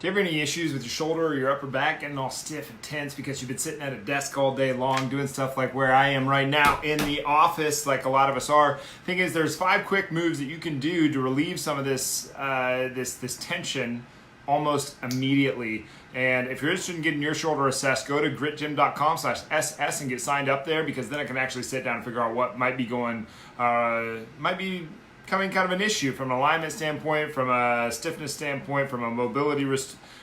Do you have any issues with your shoulder or your upper back getting all stiff and tense because you've been sitting at a desk all day long doing stuff like where I am right now in the office, like a lot of us are? Thing is, there's 5 quick moves that you can do to relieve some of this this tension almost immediately. And if you're interested in getting your shoulder assessed, go to gritgym.com/SS and get signed up there, because then I can actually sit down and figure out what might be becoming kind of an issue from an alignment standpoint, from a stiffness standpoint, from a mobility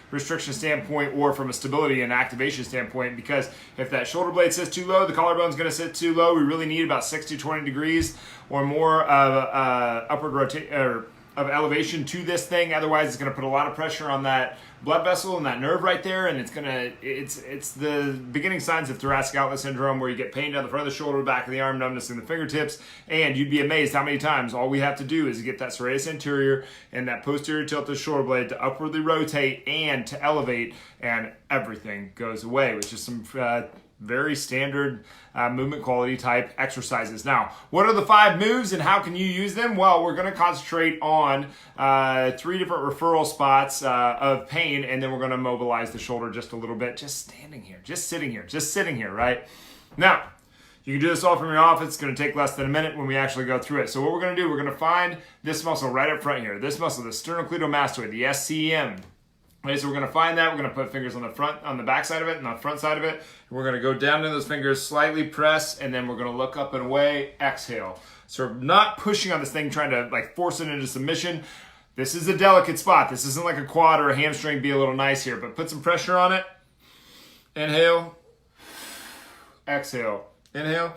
restriction standpoint, or from a stability and activation standpoint. Because if that shoulder blade sits too low, the collarbone's going to sit too low. We really need about 60 to 20 degrees or more of upward rotation or of elevation to this thing. Otherwise, it's going to put a lot of pressure on that blood vessel and that nerve right there, and it's the beginning signs of thoracic outlet syndrome, where you get pain down the front of the shoulder, back of the arm, numbness in the fingertips. And you'd be amazed how many times all we have to do is get that serratus anterior and that posterior tilt of the shoulder blade to upwardly rotate and to elevate, and everything goes away, which is some very standard movement quality type exercises. Now, what are the 5 moves and how can you use them? Well, we're going to concentrate on 3 different referral spots of pain, and then we're going to mobilize the shoulder just a little bit, just standing here, just sitting here, right? Now, you can do this all from your office. It's going to take less than a minute when we actually go through it. So what we're going to do, we're going to find this muscle right up front here. This muscle, the sternocleidomastoid, the SCM. Okay, so we're going to find that. We're going to put fingers on the back side of it and on the front side of it. We're going to go down to those fingers, slightly press, and then we're going to look up and away, exhale. So we're not pushing on this thing, trying to like force it into submission. This is a delicate spot. This isn't like a quad or a hamstring. Be a little nice here, but put some pressure on it. Inhale, exhale, inhale,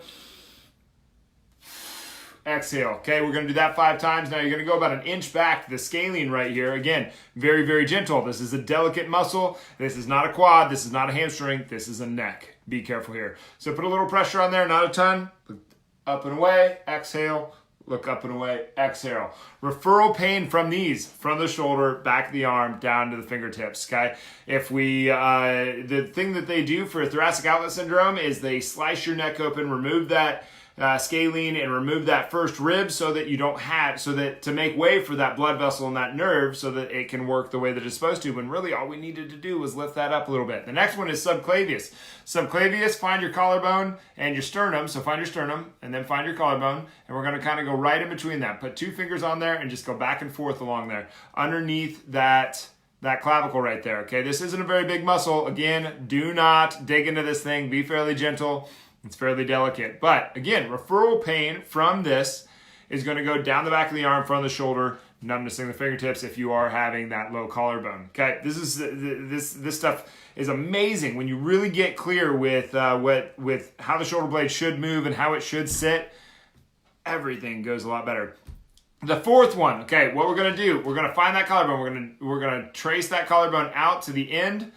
exhale. Okay, we're going to do that 5 times. Now you're going to go about an inch back to the scalene right here. Again, very, very gentle. This is a delicate muscle. This is not a quad. This is not a hamstring. This is a neck. Be careful here. So put a little pressure on there, not a ton. Look up and away, exhale. Look up and away, exhale. Referral pain from these, from the shoulder, back of the arm, down to the fingertips, okay? If we, the thing that they do for thoracic outlet syndrome is they slice your neck open, remove that scalene, and remove that first rib so that you don't have, so that to make way for that blood vessel and that nerve so that it can work the way that it's supposed to, when really all we needed to do was lift that up a little bit. The next one is subclavius. Subclavius, find your collarbone and your sternum. So find your sternum and then find your collarbone, and we're going to kind of go right in between that. Put 2 fingers on there and just go back and forth along there underneath that clavicle right there. Okay, this isn't a very big muscle. Again, do not dig into this thing. Be fairly gentle. It's fairly delicate. But again, referral pain from this is going to go down the back of the arm, front of the shoulder, numbness in the fingertips if you are having that low collarbone. Okay, this stuff is amazing when you really get clear with how the shoulder blade should move and how it should sit. Everything goes a lot better. The 4th one, okay, what we're going to do, we're going to find that collarbone. We're going to trace that collarbone out to the end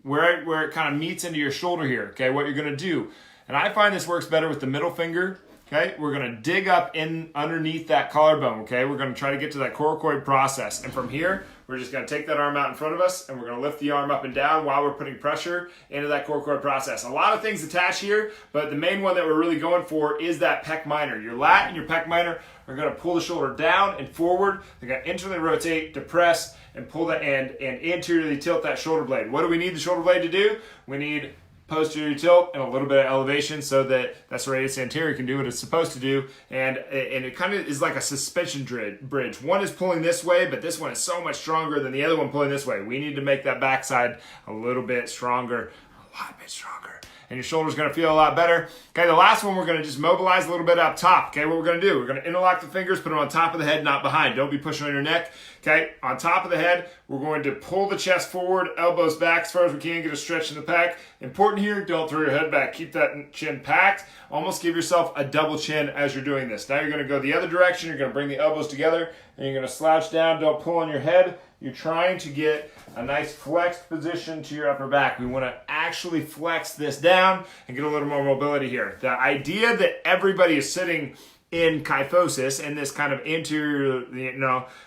where it kind of meets into your shoulder here. Okay, what you're going to do, and I find this works better with the middle finger. Okay, we're going to dig up in underneath that collarbone. Okay, we're going to try to get to that coracoid process, and from here we're just going to take that arm out in front of us, and we're going to lift the arm up and down while we're putting pressure into that coracoid process. A lot of things attach here, but the main one that we're really going for is that pec minor. Your lat and your pec minor are going to pull the shoulder down and forward. They're going to internally rotate, depress, and pull that and anteriorly tilt that shoulder blade. What do we need the shoulder blade to do? We need posterior tilt and a little bit of elevation so that serratus anterior can do what it's supposed to do, and it kind of is like a suspension bridge. One is pulling this way, but this one is so much stronger than the other one pulling this way. We need to make that backside a little bit stronger, a lot bit stronger, and your shoulder's going to feel a lot better. Okay, the last one, we're going to just mobilize a little bit up top. Okay, what we're going to do, we're going to interlock the fingers, put them on top of the head, not behind. Don't be pushing on your neck. Okay, on top of the head, we're going to pull the chest forward, elbows back as far as we can, get a stretch in the pec. Important here, don't throw your head back. Keep that chin packed. Almost give yourself a double chin as you're doing this. Now you're going to go the other direction. You're going to bring the elbows together, and you're going to slouch down. Don't pull on your head. You're trying to get a nice flexed position to your upper back. We want to actually flex this down and get a little more mobility here. The idea that everybody is sitting in kyphosis, in this kind of anterior,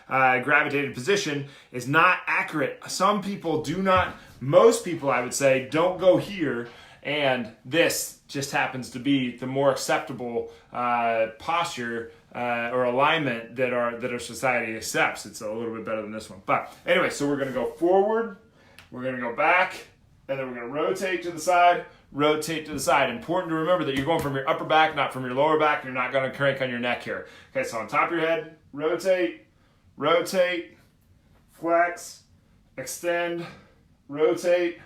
gravitated position, is not accurate. Some people do not, most people I would say, don't go here, and this just happens to be the more acceptable posture or alignment that our society accepts. It's a little bit better than this one. But anyway, so we're going to go forward We're going to go back, and then we're going to rotate to the side, rotate to the side. Important to remember that you're going from your upper back, not from your lower back. You're not going to crank on your neck here. Okay, so on top of your head, rotate, rotate, flex, extend, rotate,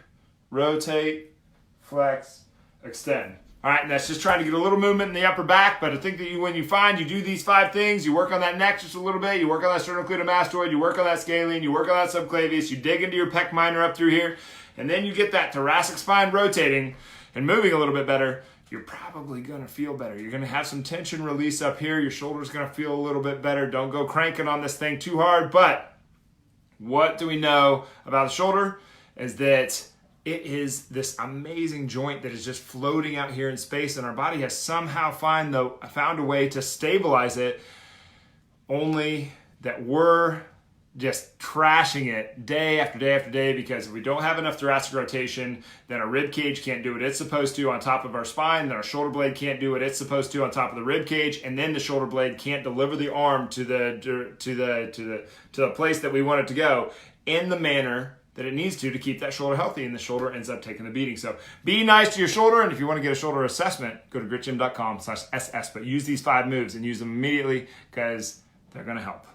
rotate, flex, extend. All right, and that's just trying to get a little movement in the upper back, but I think that when you find you do these 5 things, you work on that neck just a little bit, you work on that sternocleidomastoid, you work on that scalene, you work on that subclavius, you dig into your pec minor up through here, and then you get that thoracic spine rotating and moving a little bit better, you're probably going to feel better. You're going to have some tension release up here. Your shoulder's going to feel a little bit better. Don't go cranking on this thing too hard, but what do we know about the shoulder is that it is this amazing joint that is just floating out here in space, and our body has somehow found a way to stabilize it, only that we're just trashing it day after day after day, because if we don't have enough thoracic rotation, then our rib cage can't do what it's supposed to on top of our spine, then our shoulder blade can't do what it's supposed to on top of the rib cage, and then the shoulder blade can't deliver the arm to the place that we want it to go in the manner that it needs to keep that shoulder healthy, and the shoulder ends up taking the beating. So be nice to your shoulder, and if you want to get a shoulder assessment, go to gritgym.com/SS, but use these 5 moves and use them immediately because they're going to help.